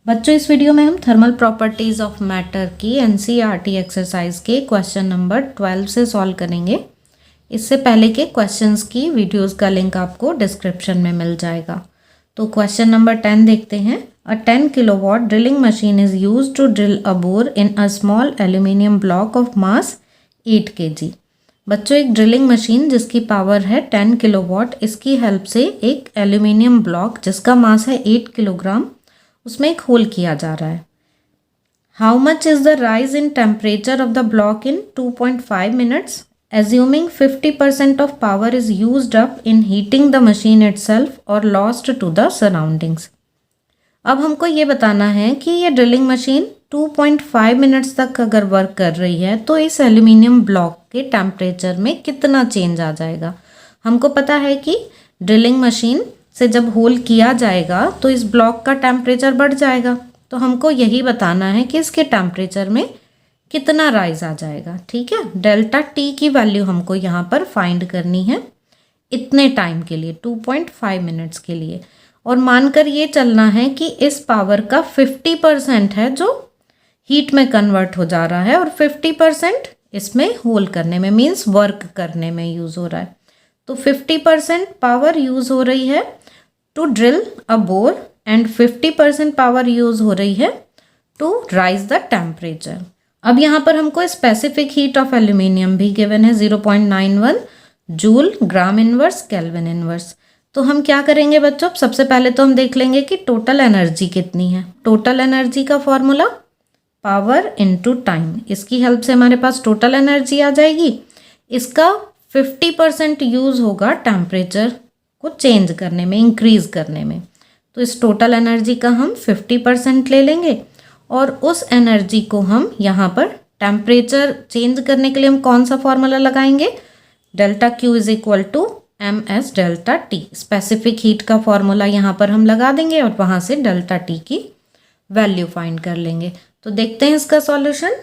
बच्चों इस वीडियो में हम थर्मल प्रॉपर्टीज़ ऑफ मैटर की एनसीईआरटी एक्सरसाइज के क्वेश्चन नंबर 12 से सॉल्व करेंगे। इससे पहले के क्वेश्चंस की वीडियोस का लिंक आपको डिस्क्रिप्शन में मिल जाएगा। तो क्वेश्चन नंबर 10 देखते हैं। A 10 kilowatt drilling machine is use to drill a bore in a small aluminium block of mass 8 kg। बच्चों एक ड्रिलिंग मशीन जिसकी पावर है 10 किलोवाट, इसकी हेल्प से एक एल्यूमिनियम ब्लॉक जिसका मास है 8 किलोग्राम उसमें एक होल किया जा रहा है। How much is the rise in temperature of the block in 2.5 minutes? Assuming 50% of power is used up in heating the machine itself or lost to the surroundings. अब हमको ये बताना है कि ये ड्रिलिंग मशीन 2.5 मिनट्स तक अगर work कर रही है तो इस एल्यूमिनियम ब्लॉक के टेम्परेचर में कितना चेंज आ जाएगा। हमको पता है कि ड्रिलिंग मशीन से जब होल किया जाएगा तो इस ब्लॉक का टेम्परेचर बढ़ जाएगा, तो हमको यही बताना है कि इसके टेम्परेचर में कितना राइज आ जाएगा। ठीक है, डेल्टा टी की वैल्यू हमको यहाँ पर फाइंड करनी है इतने टाइम के लिए, 2.5 मिनट्स के लिए। और मानकर ये चलना है कि इस पावर का 50% है जो हीट में कन्वर्ट हो जा रहा है और 50% इसमें होल करने में मीन्स वर्क करने में यूज़ हो रहा है। तो 50% पावर यूज़ हो रही है to drill a bore and 50% power use हो रही है टू राइज द टेम्परेचर। अब यहाँ पर हमको स्पेसिफिक हीट ऑफ एल्यूमिनियम भी गिवन है 0.91 जूल ग्राम इनवर्स केल्विन इनवर्स। तो हम क्या करेंगे बच्चों, सबसे पहले तो हम देख लेंगे कि टोटल एनर्जी कितनी है। टोटल एनर्जी का फॉर्मूला पावर इनटू टाइम, इसकी हेल्प से हमारे पास टोटल एनर्जी आ जाएगी। इसका 50% यूज़ होगा टेम्परेचर को चेंज करने में, इंक्रीज़ करने में। तो इस टोटल एनर्जी का हम 50% ले लेंगे और उस एनर्जी को हम यहाँ पर टेम्परेचर चेंज करने के लिए हम कौन सा फॉर्मूला लगाएंगे, delta Q is equal to M S delta T. Specific heat का फॉर्मूला यहाँ पर हम लगा देंगे और वहाँ से डेल्टा टी की वैल्यू फाइंड कर लेंगे। तो देखते हैं इसका सॉल्यूशन।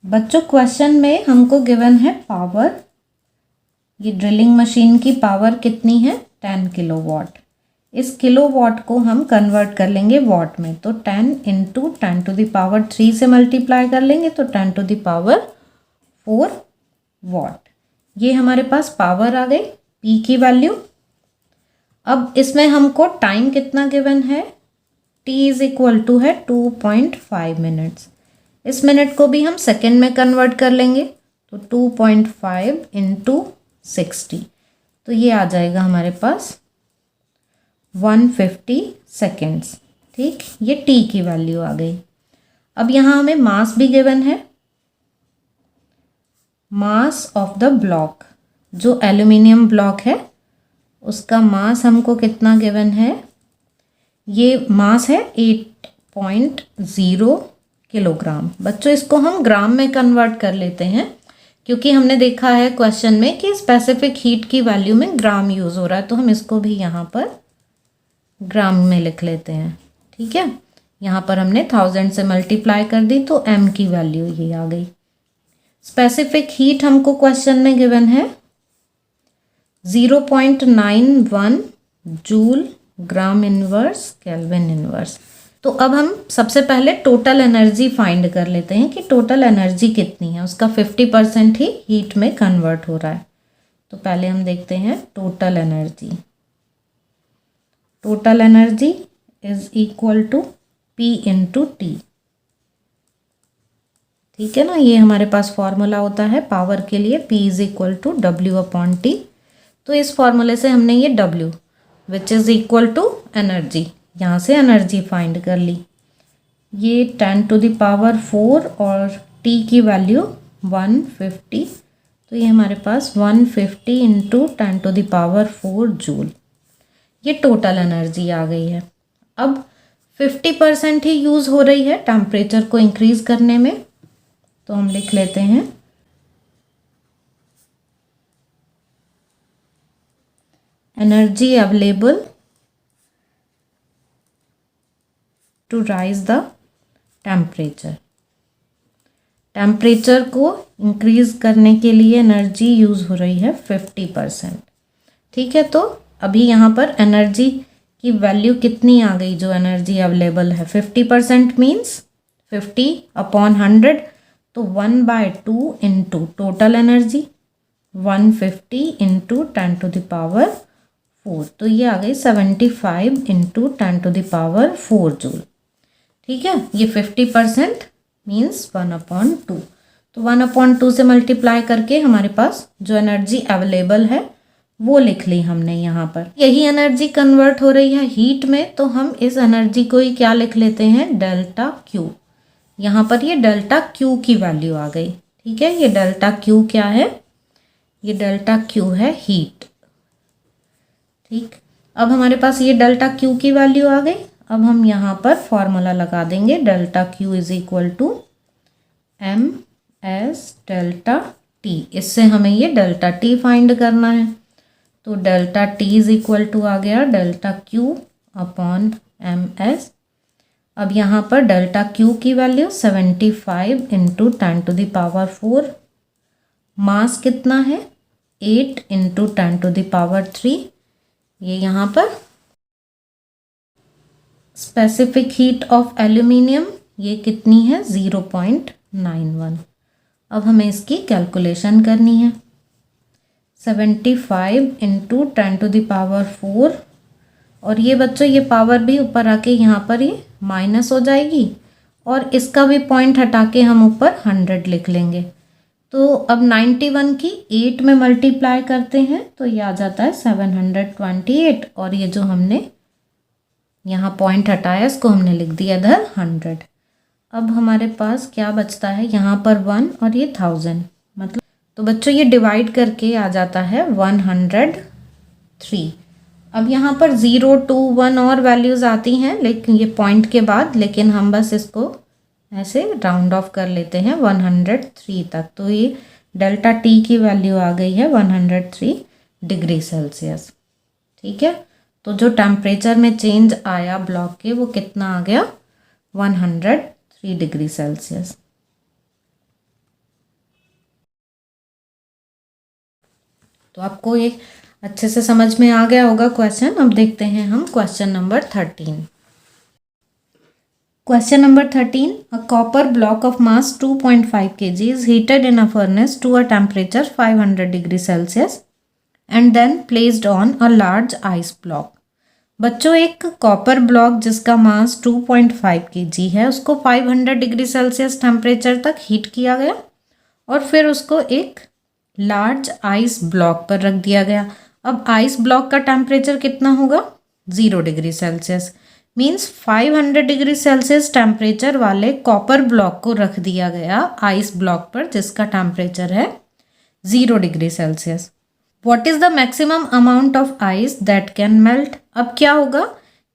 बच्चों क्वेश्चन में हमको गिवन है पावर, ये ड्रिलिंग मशीन की पावर कितनी है 10 किलोवाट। इस किलोवाट को हम कन्वर्ट कर लेंगे वॉट में, तो 10 इंटू 10 टू द पावर 3 से मल्टीप्लाई कर लेंगे तो 10 टू द पावर 4 वॉट। ये हमारे पास पावर आ गई, पी की वैल्यू। अब इसमें हमको टाइम कितना गिवन है, टी इज इक्वल टू है 2.5 मिनट्स। इस मिनट को भी हम सेकेंड में कन्वर्ट कर लेंगे तो 2.5 इंटू 60, तो ये आ जाएगा हमारे पास 150 सेकेंड्स। ठीक, ये टी की वैल्यू आ गई। अब यहाँ हमें मास भी गिवन है, मास ऑफ द ब्लॉक, जो एल्यूमिनियम ब्लॉक है उसका मास हमको कितना गिवन है, ये मास है 8.0 किलोग्राम। बच्चों इसको हम ग्राम में कन्वर्ट कर लेते हैं क्योंकि हमने देखा है क्वेश्चन में कि स्पेसिफिक हीट की वैल्यू में ग्राम यूज़ हो रहा है, तो हम इसको भी यहाँ पर ग्राम में लिख लेते हैं। ठीक है, यहाँ पर हमने 1000 से मल्टीप्लाई कर दी तो m की वैल्यू ये आ गई। स्पेसिफिक हीट हमको क्वेश्चन में गिवन है 0.91 जूल ग्राम इनवर्स केल्विन इनवर्स। तो अब हम सबसे पहले टोटल एनर्जी फाइंड कर लेते हैं कि टोटल एनर्जी कितनी है, उसका 50% ही हीट में कन्वर्ट हो रहा है। तो पहले हम देखते हैं total energy. Total energy is equal to P into T. ठीक है ना, ये हमारे पास फॉर्मूला होता है पावर के लिए, P is equal to W upon T. तो इस फॉर्मूले से हमने ये W which is equal to energy, यहाँ से एनर्जी फाइंड कर ली। ये 10 टू द पावर 4 और T की वैल्यू 150, तो ये हमारे पास 150 into 10 to the power 4 joule. ये टोटल एनर्जी आ गई है। अब 50% ही यूज़ हो रही है टेम्परेचर को इंक्रीज़ करने में, तो हम लिख लेते हैं energy available to raise the temperature. Temperature को इंक्रीज़ करने के लिए एनर्जी यूज़ हो रही है 50%। ठीक है, तो अभी यहाँ पर एनर्जी कि वैल्यू कितनी आ गई जो एनर्जी अवेलेबल है। 50% मीन्स 50/100, तो 1/2 इंटू टोटल एनर्जी 150 इंटू 10⁴, तो ये आ गई 75 इंटू 10⁴ जूल। ठीक है, ये 50% मीन्स 1/2, तो 1/2 से मल्टीप्लाई करके हमारे पास जो एनर्जी अवेलेबल है वो लिख ली हमने यहाँ पर। यही एनर्जी कन्वर्ट हो रही है हीट में, तो हम इस एनर्जी को ही क्या लिख लेते हैं, डेल्टा क्यू। यहाँ पर ये डेल्टा क्यू की वैल्यू आ गई। ठीक है, ये डेल्टा क्यू क्या है, ये डेल्टा क्यू है हीट। ठीक, अब हमारे पास ये डेल्टा क्यू की वैल्यू आ गई। अब हम यहाँ पर फॉर्मूला लगा देंगे, delta Q is equal to M S delta T. इससे हमें ये डेल्टा टी फाइंड करना है, तो delta T is equal to आ गया delta Q upon M S. अब यहाँ पर डेल्टा क्यू की वैल्यू 75 इंटू 10⁴, मास कितना है 8 इंटू 10⁻3, ये यहाँ पर स्पेसिफिक हीट ऑफ एल्यूमिनियम ये कितनी है 0.91। अब हमें इसकी कैलकुलेशन करनी है। 75 इंटू 10⁴, और ये बच्चों ये पावर भी ऊपर आके यहाँ पर ये माइनस हो जाएगी, और इसका भी पॉइंट हटा के हम ऊपर 100 लिख लेंगे। तो अब 91 की 8 में मल्टीप्लाई करते हैं तो ये आ जाता है 728, और ये जो हमने यहाँ पॉइंट हटाया इसको हमने लिख दिया इधर 100। अब हमारे पास क्या बचता है, यहाँ पर 1 और ये 1000, मतलब तो बच्चों ये डिवाइड करके आ जाता है 103। अब यहाँ पर 0, 2, 1 और वैल्यूज़ आती हैं लेकिन ये पॉइंट के बाद, लेकिन हम बस इसको ऐसे राउंड ऑफ कर लेते हैं 103 तक। तो ये डेल्टा टी की वैल्यू आ गई है 103 डिग्री सेल्सियस। ठीक है, तो जो टेम्परेचर में चेंज आया ब्लॉक के वो कितना आ गया 103 डिग्री सेल्सियस। तो आपको ये अच्छे से समझ में आ गया होगा क्वेश्चन। अब देखते हैं हम question number 13। Question number 13. A copper block of mass 2.5 kg is heated in a furnace to a temperature 500 degree Celsius and then placed on a large ice block. बच्चों एक कॉपर ब्लॉक जिसका मास 2.5 kg है उसको 500 degree Celsius temperature तक heat किया गया और फिर उसको एक लार्ज आइस ब्लॉक पर रख दिया गया। अब आइस ब्लॉक का टेम्परेचर कितना होगा 0 degree Celsius, means 500 degree Celsius temperature वाले कॉपर ब्लॉक को रख दिया गया आइस ब्लॉक पर जिसका टेम्परेचर है 0 degree Celsius. What is the maximum amount of ice that can melt. अब क्या होगा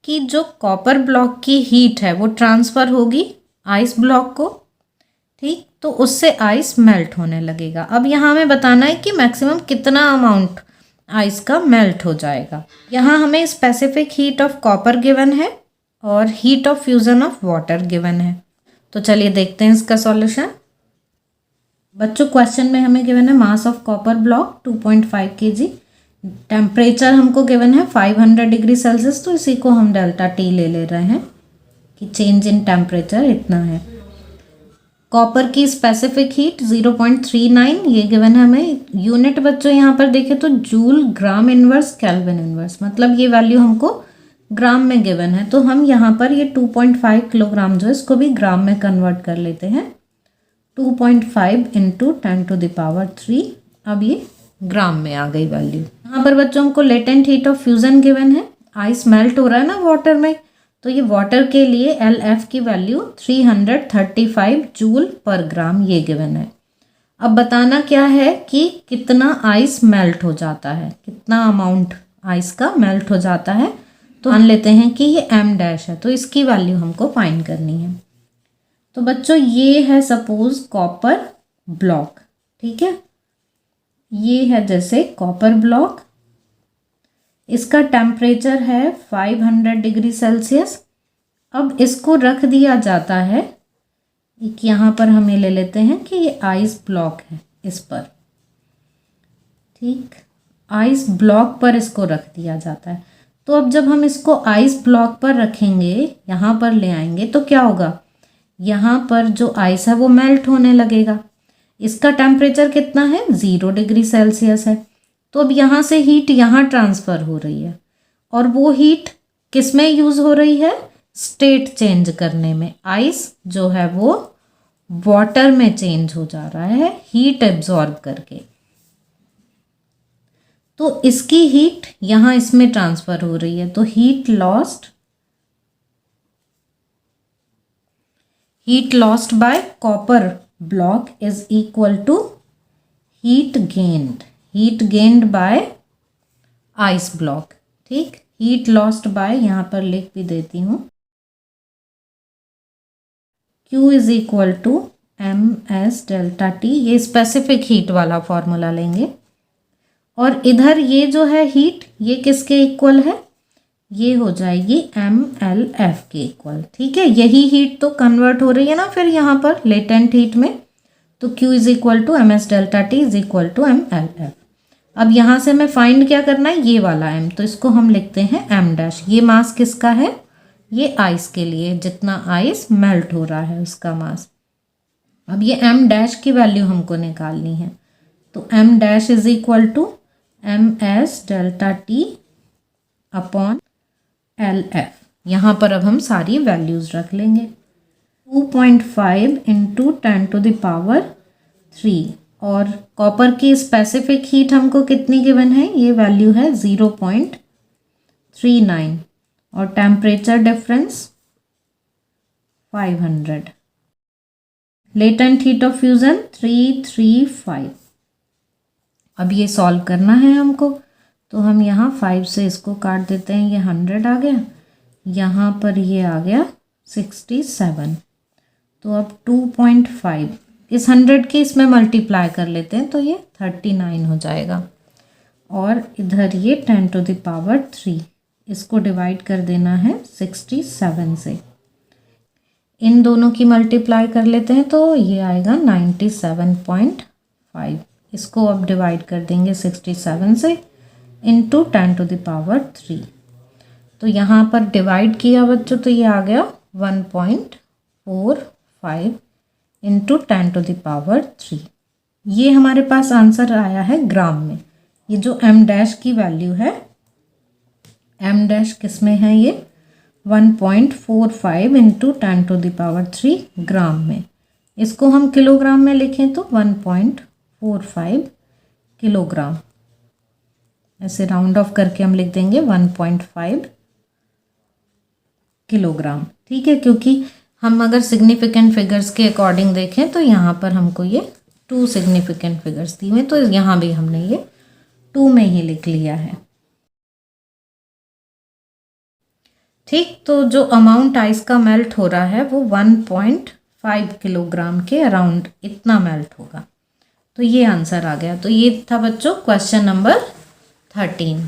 कि जो कॉपर ब्लॉक की हीट है वो ट्रांसफ़र होगी आइस ब्लॉक को, ठीक, तो उससे आइस मेल्ट होने लगेगा। अब यहाँ हमें बताना है कि मैक्सिमम कितना अमाउंट आइस का मेल्ट हो जाएगा। यहाँ हमें specific heat of copper given है और heat of fusion of water given है। तो चलिए देखते हैं इसका सॉल्यूशन। बच्चों क्वेश्चन में हमें गिवन है mass of copper block 2.5 kg, temperature हमको गिवन है 500 डिग्री सेल्सियस, तो इसी को हम डेल्टा टी ले रहे हैं कि चेंज इन टेम्परेचर इतना है। कॉपर की स्पेसिफिक हीट 0.39 ये गिवन है हमें। यूनिट बच्चों यहाँ पर देखें तो जूल, ग्राम इनवर्स, केल्विन इनवर्स, मतलब ये वैल्यू हमको ग्राम में गिवन है। तो हम यहाँ पर ये 2.5 किलोग्राम जो है इसको भी ग्राम में कन्वर्ट कर लेते हैं। 2.5 इंटू 10⁻3, अब ये ग्राम में आ गई वैल्यू। यहाँ पर बच्चों हमको latent heat of fusion given है, आइस मेल्ट हो रहा है ना वाटर में, तो ये वाटर के लिए LF की वैल्यू 335 जूल पर ग्राम ये गिवन है। अब बताना क्या है कि कितना आइस मेल्ट हो जाता है, कितना अमाउंट आइस का मेल्ट हो जाता है। तो मान लेते हैं कि ये M डैश है, तो इसकी वैल्यू हमको फाइंड करनी है। तो बच्चों ये है सपोज कॉपर ब्लॉक, ठीक है, ये है जैसे कॉपर ब्लॉक, इसका टेम्परेचर है 500 डिग्री सेल्सियस। अब इसको रख दिया जाता है एक, यहाँ पर हमें ले लेते हैं कि ये आइस ब्लॉक है इस पर, ठीक, आइस ब्लॉक पर इसको रख दिया जाता है। तो अब जब हम इसको आइस ब्लॉक पर रखेंगे, यहाँ पर ले आएंगे, तो क्या होगा, यहाँ पर जो आइस है वो मेल्ट होने लगेगा। इसका टेम्परेचर कितना है, 0 डिग्री सेल्सियस है। तो अब यहाँ से हीट यहाँ ट्रांसफ़र हो रही है, और वो हीट किस में यूज़ हो रही है, स्टेट चेंज करने में। आइस जो है वो वाटर में चेंज हो जा रहा है हीट एब्जॉर्ब करके। तो इसकी हीट यहाँ इसमें ट्रांसफ़र हो रही है, तो heat lost by copper block is equal to heat gained by ice block. ठीक, हीट लॉस्ट बाय, यहाँ पर लिख भी देती हूँ, Q is equal to MS delta T। ये स्पेसिफिक हीट वाला फॉर्मूला लेंगे, और इधर ये जो है हीट, ये किसके इक्वल है, ये हो जाएगी MLF के इक्वल। ठीक है, यही हीट तो कन्वर्ट हो रही है ना फिर यहाँ पर लेटेंट हीट में। तो Q is equal to MS delta T is equal to MLF। अब यहाँ से हमें फाइंड क्या करना है, ये वाला M, तो इसको हम लिखते हैं M डैश। ये मास किसका है, ये आइस के लिए, जितना आइस मेल्ट हो रहा है उसका मास। अब ये M डैश की वैल्यू हमको निकालनी है, तो M dash is equal to MS delta T upon LF। यहाँ पर अब हम सारी वैल्यूज़ रख लेंगे। 2.5 इंटू 10 टू द पावर 3, और कॉपर की स्पेसिफिक हीट हमको कितनी गिवन है, ये वैल्यू है 0.39, और temperature difference 500। Latent heat of fusion 335। अब ये सॉल्व करना है हमको, तो हम यहाँ 5 से इसको काट देते हैं, ये 100 आ गया, यहाँ पर ये आ गया 67। तो अब 2.5 इस 100 के इसमें मल्टीप्लाई कर लेते हैं, तो ये 39 हो जाएगा, और इधर ये 10 टू द पावर 3, इसको डिवाइड कर देना है 67 से। इन दोनों की मल्टीप्लाई कर लेते हैं, तो ये आएगा 97.5। इसको अब डिवाइड कर देंगे 67 से इंटू 10 टू द पावर 3। तो यहाँ पर डिवाइड किया बच्चों, तो ये आ गया 1.45 इंटू 10 टू द पावर 3। ये हमारे पास आंसर आया है ग्राम में। ये जो M डैश की वैल्यू है, M डैश किस में है, ये 1.45 इंटू 10 टू द पावर 3 ग्राम में। इसको हम किलोग्राम में लिखें तो 1.45 किलोग्राम, ऐसे राउंड ऑफ करके हम लिख देंगे 1.5 किलोग्राम। ठीक है, क्योंकि हम अगर सिग्निफिकेंट फिगर्स के अकॉर्डिंग देखें तो यहाँ पर हमको ये 2 सिग्निफिकेंट फिगर्स दी हुए, तो यहाँ भी हमने ये 2 में ही लिख लिया है। ठीक, तो जो अमाउंट आइस का मेल्ट हो रहा है वो 1.5 किलोग्राम के अराउंड इतना मेल्ट होगा। तो ये आंसर आ गया। तो ये था बच्चों क्वेश्चन नंबर 13।